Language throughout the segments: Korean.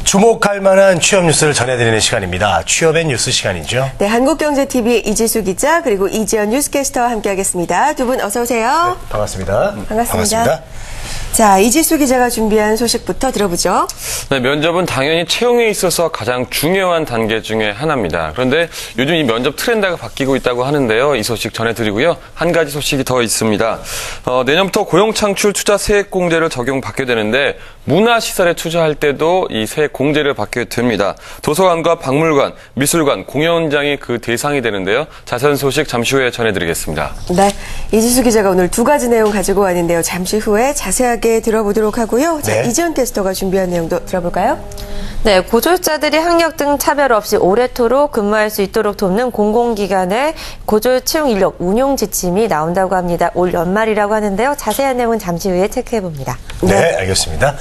주목할 만한 취업 뉴스를 전해드리는 시간입니다. 취업의 뉴스 시간이죠. 네, 한국경제TV의 이지수 기자 그리고 이지연 뉴스캐스터와 함께하겠습니다. 두 분 어서 오세요. 네, 반갑습니다. 반갑습니다. 자, 이지수 기자가 준비한 소식부터 들어보죠. 네, 면접은 당연히 채용에 있어서 가장 중요한 단계 중에 하나입니다. 그런데 요즘 이 면접 트렌드가 바뀌고 있다고 하는데요. 이 소식 전해드리고요. 한 가지 소식이 더 있습니다. 내년부터 고용창출 투자 세액공제를 적용받게 되는데 문화시설에 투자할 때도 이 세액공제를 받게 됩니다. 도서관과 박물관, 미술관, 공연장이 그 대상이 되는데요. 자세한 소식 잠시 후에 전해드리겠습니다. 네, 이지수 기자가 오늘 두 가지 내용 가지고 왔는데요. 잠시 후에 자세하게 들어보도록 하고요. 자, 네. 이지연 캐스터가 준비한 내용도 들어볼까요? 네, 고졸자들이 학력 등 차별 없이 오래도록 근무할 수 있도록 돕는 공공기관의 고졸 채용 인력 운용 지침이 나온다고 합니다. 올 연말이라고 하는데요. 자세한 내용은 잠시 후에 체크해봅니다. 네, 알겠습니다.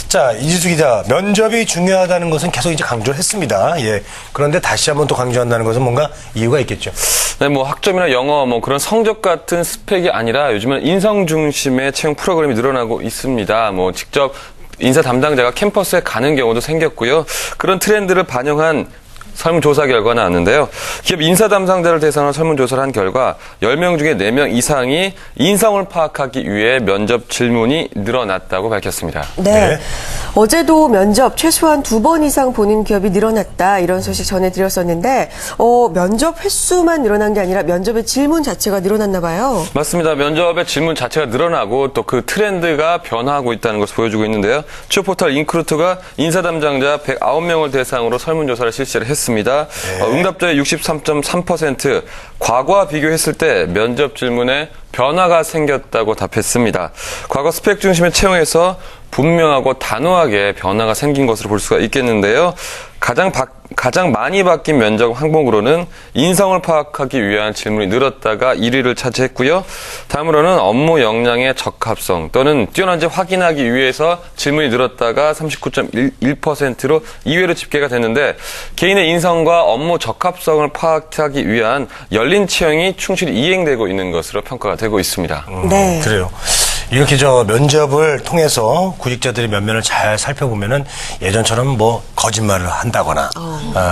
자, 이지수 기자, 면접이 중요하다는 것은 계속 이제 강조를 했습니다. 예. 그런데 다시 한번 또 강조한다는 것은 뭔가 이유가 있겠죠. 네, 학점이나 영어, 그런 성적 같은 스펙이 아니라 요즘은 인성 중심의 채용 프로그램이 늘어나고 있습니다. 직접 인사 담당자가 캠퍼스에 가는 경우도 생겼고요. 그런 트렌드를 반영한 설문조사 결과가 나왔는데요. 기업 인사 담당자를 대상으로 설문조사를 한 결과 10명 중에 4명 이상이 인성을 파악하기 위해 면접 질문이 늘어났다고 밝혔습니다. 네. 어제도 면접 최소한 2번 이상 보는 기업이 늘어났다 이런 소식 전해드렸었는데 면접 횟수만 늘어난 게 아니라 면접의 질문 자체가 늘어났나 봐요. 맞습니다. 면접의 질문 자체가 늘어나고 또 그 트렌드가 변화하고 있다는 것을 보여주고 있는데요. 취업 포털 인크루트가 인사 담당자 109명을 대상으로 설문조사를 실시를 했습니다. 네. 응답자의 63.3% 과거와 비교했을 때 면접 질문에 변화가 생겼다고 답했습니다. 과거 스펙 중심의 채용에서 분명하고 단호하게 변화가 생긴 것으로 볼 수가 있겠는데요. 가장 많이 바뀐 면접 항목으로는 인성을 파악하기 위한 질문이 늘었다가 1위를 차지했고요. 다음으로는 업무 역량의 적합성 또는 뛰어난지 확인하기 위해서 질문이 늘었다가 39.1%로 2위로 집계가 됐는데 개인의 인성과 업무 적합성을 파악하기 위한 열린 채용이 충실히 이행되고 있는 것으로 평가가 되고 있습니다. 네. 그래요. 이렇게 면접을 통해서 구직자들의 면면을 잘 살펴보면은 예전처럼 거짓말을 한다거나,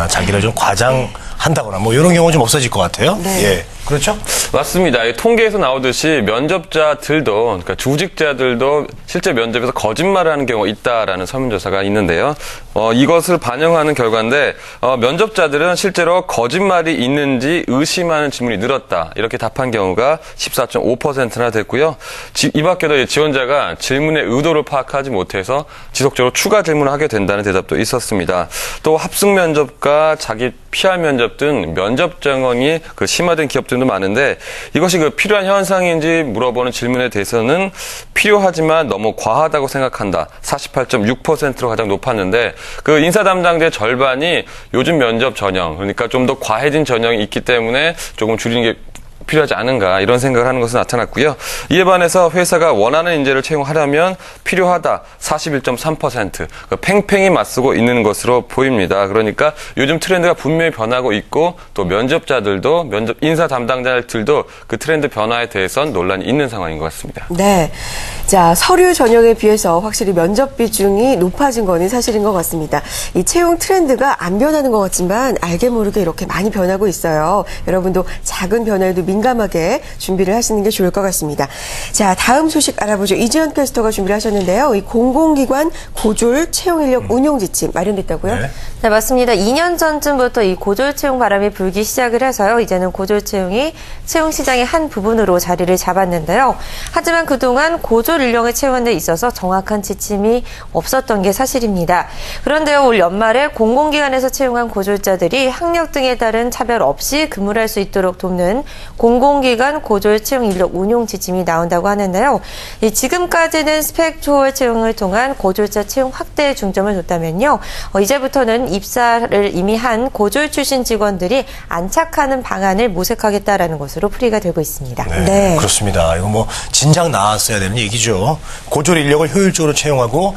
자기를 좀 과장한다거나, 이런 경우는 좀 없어질 것 같아요. 네. 예. 그렇죠? 맞습니다. 통계에서 나오듯이 면접자들도, 그러니까 주직자들도 실제 면접에서 거짓말을 하는 경우가 있다라는 설문조사가 있는데요. 이것을 반영하는 결과인데, 면접자들은 실제로 거짓말이 있는지 의심하는 질문이 늘었다. 이렇게 답한 경우가 14.5%나 됐고요. 이 밖에도 지원자가 질문의 의도를 파악하지 못해서 지속적으로 추가 질문을 하게 된다는 대답도 있었습니다. 또 합숙 면접과 자기 PR 면접 등 면접 정원이 심화된 기업들도 많은데 이것이 필요한 현상인지 물어보는 질문에 대해서는 필요하지만 너무 과하다고 생각한다. 48.6%로 가장 높았는데 인사 담당자의 절반이 요즘 면접 전형, 그러니까 좀 더 과해진 전형이 있기 때문에 조금 줄이는 게 필요하지 않은가 이런 생각을 하는 것은 나타났고요. 이에 반해서 회사가 원하는 인재를 채용하려면 필요하다 41.3% 팽팽히 맞서고 있는 것으로 보입니다. 그러니까 요즘 트렌드가 분명히 변하고 있고 또 면접자들도 인사 담당자들도 그 트렌드 변화에 대해서는 논란이 있는 상황인 것 같습니다. 네. 자, 서류 전형에 비해서 확실히 면접 비중이 높아진 거는 사실인 것 같습니다. 이 채용 트렌드가 안 변하는 것 같지만 알게 모르게 이렇게 많이 변하고 있어요. 여러분도 작은 변화에도 민감하게 준비를 하시는 게 좋을 것 같습니다. 자, 다음 소식 알아보죠. 이지연 캐스터가 준비를 하셨는데요. 이 공공기관 고졸 채용 인력 운용 지침 마련됐다고요? 네, 맞습니다. 2년 전쯤부터 이 고졸 채용 바람이 불기 시작을 해서요. 이제는 고졸 채용이 채용 시장의 한 부분으로 자리를 잡았는데요. 하지만 그동안 고졸 인력을 채우는 데 있어서 정확한 지침이 없었던 게 사실입니다. 그런데요, 올 연말에 공공기관에서 채용한 고졸자들이 학력 등에 따른 차별 없이 근무를 할 수 있도록 돕는 공공기관 고졸 채용 인력 운용 지침이 나온다고 하는데요. 지금까지는 스펙 초월 채용을 통한 고졸자 채용 확대에 중점을 뒀다면요. 이제부터는 이번 입사를 이미 한 고졸 출신 직원들이 안착하는 방안을 모색하겠다라는 것으로 풀이가 되고 있습니다. 네. 그렇습니다. 이거 뭐 진작 나왔어야 되는 얘기죠. 고졸 인력을 효율적으로 채용하고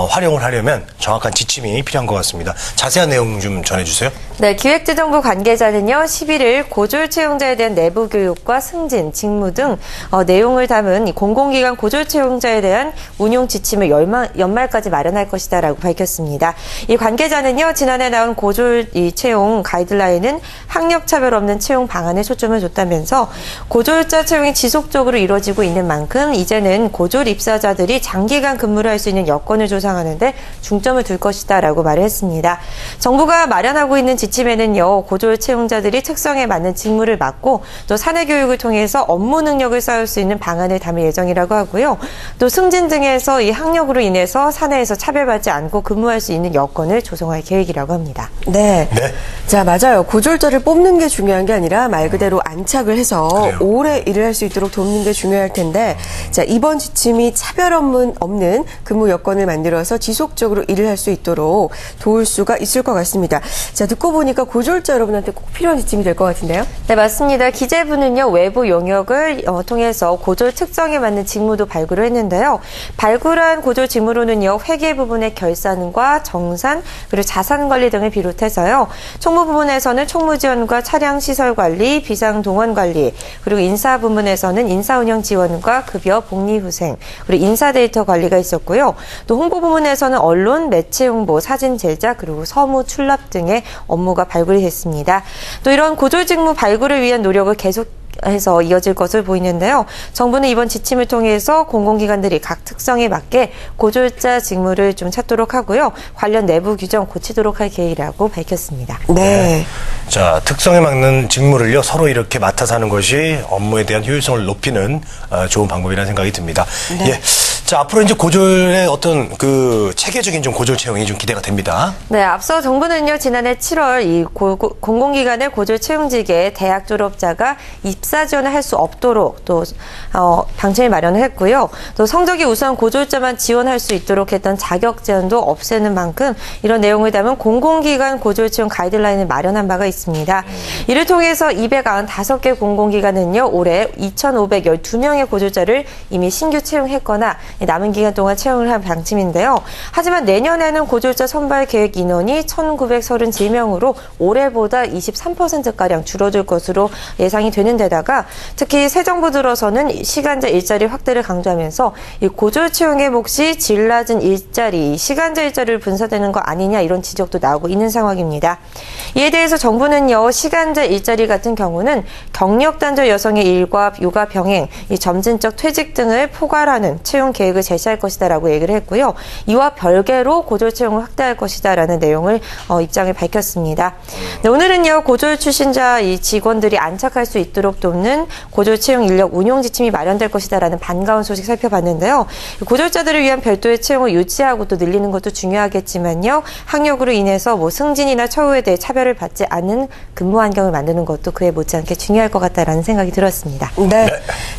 활용을 하려면 정확한 지침이 필요한 것 같습니다. 자세한 내용 좀 전해주세요. 네, 기획재정부 관계자는요, 11일 고졸 채용자에 대한 내부 교육과 승진, 직무 등 내용을 담은 이 공공기관 고졸 채용자에 대한 운용 지침을 연말까지 마련할 것이다라고 밝혔습니다. 이 관계자는요, 지난해 나온 고졸 채용 가이드라인은 학력 차별 없는 채용 방안에 초점을 뒀다면서 고졸자 채용이 지속적으로 이루어지고 있는 만큼 이제는 고졸 입사자들이 장기간 근무를 할 수 있는 여건을 조성하는 데 중점을 둘 것이다라고 말을 했습니다. 정부가 마련하고 있는 지침에는요, 고졸 채용자들이 특성에 맞는 직무를 맡고 또 사내 교육을 통해서 업무 능력을 쌓을 수 있는 방안을 담을 예정이라고 하고요. 또 승진 등에서 이 학력으로 인해서 사내에서 차별받지 않고 근무할 수 있는 여건을 조성할 계획이라고 합니다. 네. 네. 자, 맞아요. 고졸자를 뽑는 게 중요한 게 아니라 말 그대로 안착을 해서 그래요. 오래 일을 할 수 있도록 돕는 게 중요할 텐데, 자, 이번 지침이 차별 없는 근무 여건을 만들어서 지속적으로 일을 할 수 있도록 도울 수가 있을 것 같습니다. 자, 듣고 보니까 고졸자 여러분한테 꼭 필요한 지침이 될 것 같은데요? 네, 맞습니다. 기재부는요, 외부 용역을 통해서 고졸 특성에 맞는 직무도 발굴을 했는데요. 발굴한 고졸 직무로는요, 회계 부분의 결산과 정산, 그리고 자산 관리 등을 비롯해서요, 총무 부분에서는 총무 지원과 차량 시설 관리, 비상 동원 관리, 그리고 인사 부문에서는 인사 운영 지원과 급여 복리 후생, 그리고 인사 데이터 관리가 있었고요. 또 홍보 부문에서는 언론, 매체 홍보, 사진 제작, 그리고 서무 출납 등의 업무가 발굴이 됐습니다. 또 이런 고졸 직무 발굴을 위한 노력을 계속해서 이어질 것을 보이는데요. 정부는 이번 지침을 통해서 공공기관들이 각 특성에 맞게 고졸자 직무를 좀 찾도록 하고요. 관련 내부 규정 고치도록 할 계획이라고 밝혔습니다. 네. 자, 특성에 맞는 직무를요, 서로 이렇게 맡아서 하는 것이 업무에 대한 효율성을 높이는 좋은 방법이라는 생각이 듭니다. 네. 예. 자, 앞으로 이제 고졸의 어떤 그 체계적인 좀 고졸 채용이 좀 기대가 됩니다. 네, 앞서 정부는요, 지난해 7월 이 공공기관의 고졸 채용직에 대학 졸업자가 입사 지원을 할 수 없도록 또 방침을 마련을 했고요. 또 성적이 우수한 고졸자만 지원할 수 있도록 했던 자격 제한도 없애는 만큼 이런 내용을 담은 공공기관 고졸 채용 가이드라인을 마련한 바가 있습니다. 이를 통해서 295개 공공기관은요, 올해 2,512명의 고졸자를 이미 신규 채용했거나 남은 기간 동안 채용을 한 방침인데요. 하지만 내년에는 고졸자 선발 계획 인원이 1,937명으로 올해보다 23%가량 줄어들 것으로 예상이 되는 데다가 특히 새 정부 들어서는 시간제 일자리 확대를 강조하면서 이 고졸 채용의 몫이 질 낮은 일자리, 시간제 일자리를 분사되는 거 아니냐 이런 지적도 나오고 있는 상황입니다. 이에 대해서 정부는요, 시간제 일자리 같은 경우는 경력 단절 여성의 일과 육아 병행, 이 점진적 퇴직 등을 포괄하는 채용 계획을 제시할 것이다라고 얘기를 했고요. 이와 별개로 고졸 채용을 확대할 것이다라는 내용을 입장을 밝혔습니다. 네, 오늘은요, 고졸 출신자 이 직원들이 안착할 수 있도록 돕는 고졸 채용 인력 운용 지침이 마련될 것이다라는 반가운 소식 살펴봤는데요. 고졸자들을 위한 별도의 채용을 유치하고 또 늘리는 것도 중요하겠지만요, 학력으로 인해서 뭐 승진이나 처우에 대해 차별을 받지 않는 근무 환경을 만드는 것도 그에 못지않게 중요할 것 같다라는 생각이 들었습니다. 네.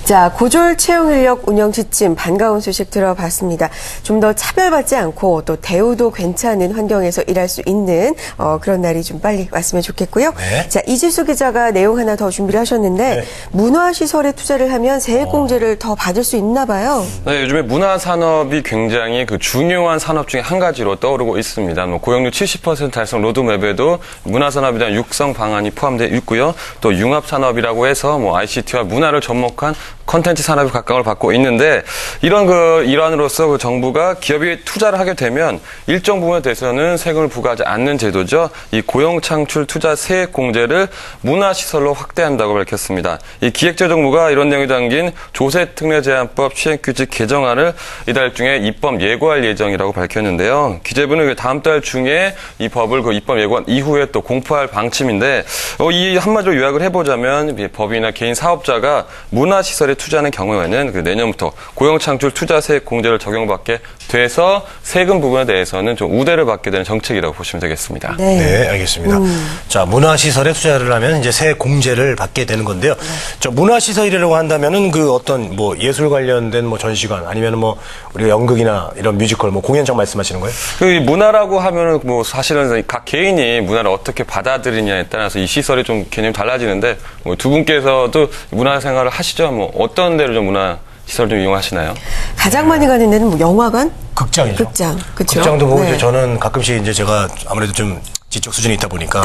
자, 고졸 채용 인력 운영 지침 반가운 소식 들어봤습니다. 좀 더 차별받지 않고 또 대우도 괜찮은 환경에서 일할 수 있는 그런 날이 좀 빨리 왔으면 좋겠고요. 네. 자, 이지수 기자가 내용 하나 더 준비를 하셨는데 네. 문화시설에 투자를 하면 세액공제를 더 받을 수 있나 봐요. 네, 요즘에 문화산업이 굉장히 그 중요한 산업 중에 한 가지로 떠오르고 있습니다. 뭐 고용률 70% 달성 로드맵에도 문화산업에 대한 육성 방안이 포함되어 있고요. 또 융합산업이라고 해서 뭐 ICT와 문화를 접목한 컨텐츠 산업이 각광을 받고 있는데 이런 그 일환으로서 그 정부가 기업이 투자를 하게 되면 일정 부분에 대해서는 세금을 부과하지 않는 제도죠. 이 고용창출 투자 세액 공제를 문화시설로 확대한다고 밝혔습니다. 이 기획재정부가 이런 내용이 담긴 조세특례제한법 시행규칙 개정안을 이달 중에 입법 예고할 예정이라고 밝혔는데요. 기재부는 다음 달 중에 이 법을 그 입법 예고한 이후에 또 공포할 방침인데 이 한마디로 요약을 해보자면 법인이나 개인 사업자가 문화시설에 투자하는 경우에는 그 내년부터 고용창출 투자세액 공제를 적용받게 돼서 세금 부분에 대해서는 좀 우대를 받게 되는 정책이라고 보시면 되겠습니다. 네. 네, 알겠습니다. 자, 문화시설에 투자를 하면 이제 세액 공제를 받게 되는 건데요. 저 문화시설이라고 한다면은 그 어떤 뭐 예술 관련된 뭐 전시관 아니면 뭐 우리가 연극이나 이런 뮤지컬 뭐 공연장 말씀하시는 거예요? 그 문화라고 하면은 뭐 사실은 각 개인이 문화를 어떻게 받아들이냐에 따라서 이 시설이 좀 개념이 달라지는데 뭐 두 분께서도 문화 생활을 하시죠? 뭐 어떤 데로 좀 문화 시설 좀 이용하시나요? 가장 많이 가는 데는 뭐 영화관? 극장이죠. 극장, 그쵸? 극장도 보고 네. 이제 저는 가끔씩 이제 제가 아무래도 좀 지적 수준이 있다 보니까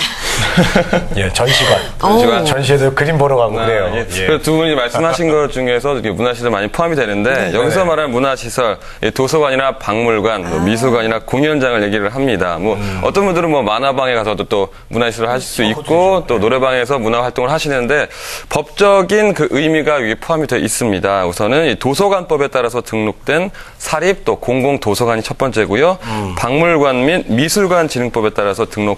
예, 전시관. 전시회도 그림 보러 가고 그래요. 예. 예. 그래서 두 분이 말씀하신 것 중에서 이렇게 문화시설 많이 포함이 되는데 여기서 말하는 문화시설, 도서관이나 박물관, 뭐 미술관이나 공연장을 얘기를 합니다. 뭐 어떤 분들은 뭐 만화방에 가서도 또 문화시설을 하실 수 있고 또 노래방에서 문화활동을 하시는데 법적인 그 의미가 여기 포함이 되어 있습니다. 우선은 이 도서관법에 따라서 등록된 사립 또 공공도서관이 첫 번째고요. 박물관 및 미술관 진흥법에 따라서 등록한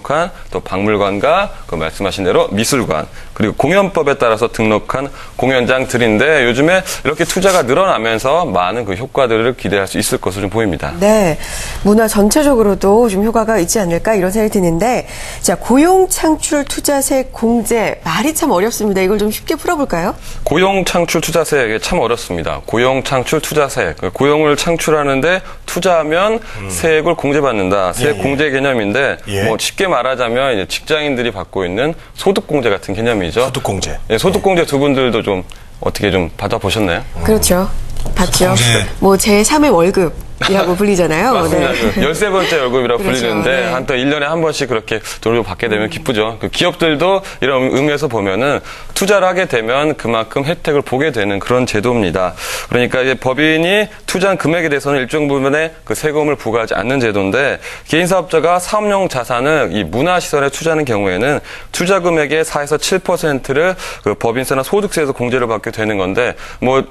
또 박물관과 그 말씀하신 대로 미술관 그리고 공연법에 따라서 등록한 공연장들인데 요즘에 이렇게 투자가 늘어나면서 많은 그 효과들을 기대할 수 있을 것으로 좀 보입니다. 네. 문화 전체적으로도 좀 효과가 있지 않을까 이런 생각이 드는데 자, 고용창출 투자세 공제 말이 참 어렵습니다. 이걸 좀 쉽게 풀어볼까요? 고용창출 투자세액이 참 어렵습니다. 고용창출 투자세액. 고용을 창출하는데 투자하면 세액을 공제받는다. 세액 예, 예. 공제 개념인데 예. 뭐 쉽게 말하자면 이제 직장인들이 받고 있는 소득공제 같은 개념이죠. 소득공제. 예, 소득공제 두 분들도 좀 어떻게 좀 받아보셨나요? 그렇죠. 봤죠. 공제. 뭐 제3의 월급이라고 불리잖아요. 맞습니다. 네. 그 13번째 월급이라고 그렇죠. 불리는데 네. 한 또 1년에 한 번씩 그렇게 돈을 받게 되면 기쁘죠. 그 기업들도 이런 의미에서 보면은 투자를 하게 되면 그만큼 혜택을 보게 되는 그런 제도입니다. 그러니까 이제 법인이 투자한 금액에 대해서는 일정 부분의 그 세금을 부과하지 않는 제도인데 개인 사업자가 사업용 자산을 이 문화시설에 투자하는 경우에는 투자 금액의 4에서 7%를 그 법인세나 소득세에서 공제를 받게 되는 건데 뭐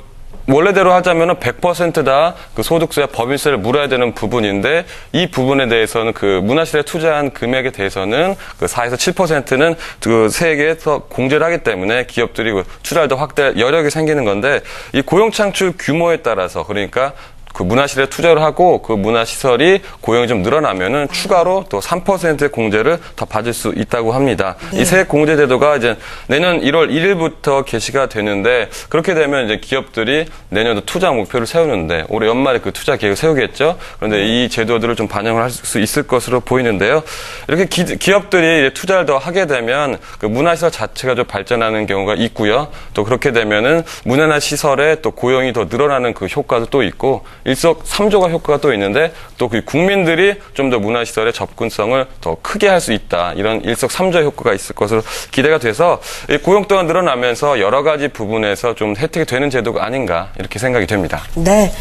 원래대로 하자면은 100%다 그 소득세와 법인세를 물어야 되는 부분인데 이 부분에 대해서는 그 문화시설에 투자한 금액에 대해서는 그 4에서 7%는 그 세액에서 공제를 하기 때문에 기업들이 그 투자를 더 확대할 여력이 생기는 건데 이 고용창출 규모에 따라서 그러니까 그 문화시설에 투자를 하고 그 문화시설이 고용이 좀 늘어나면은 추가로 또 3%의 공제를 더 받을 수 있다고 합니다. 이 세액 공제 제도가 이제 내년 1월 1일부터 개시가 되는데 그렇게 되면 이제 기업들이 내년도 투자 목표를 세우는데 올해 연말에 그 투자 계획을 세우겠죠. 그런데 이 제도들을 좀 반영을 할 수 있을 것으로 보이는데요. 이렇게 기업들이 투자를 더 하게 되면 그 문화시설 자체가 좀 발전하는 경우가 있고요. 또 그렇게 되면은 문화나 시설에 또 고용이 더 늘어나는 그 효과도 또 있고 일석삼조가 효과가 또 있는데 또 그 국민들이 좀 더 문화시설의 접근성을 더 크게 할 수 있다. 이런 일석삼조 효과가 있을 것으로 기대가 돼서 이 고용 또한 늘어나면서 여러 가지 부분에서 좀 혜택이 되는 제도가 아닌가 이렇게 생각이 됩니다. 네.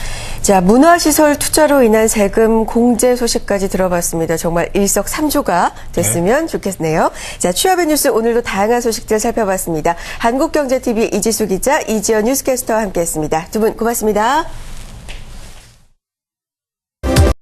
자, 문화시설 투자로 인한 세금 공제 소식까지 들어봤습니다. 정말 일석삼조가 됐으면 좋겠네요. 자, 취업의 뉴스 오늘도 다양한 소식들 살펴봤습니다. 한국경제TV 이지수 기자, 이지연 뉴스캐스터와 함께했습니다. 두 분 고맙습니다.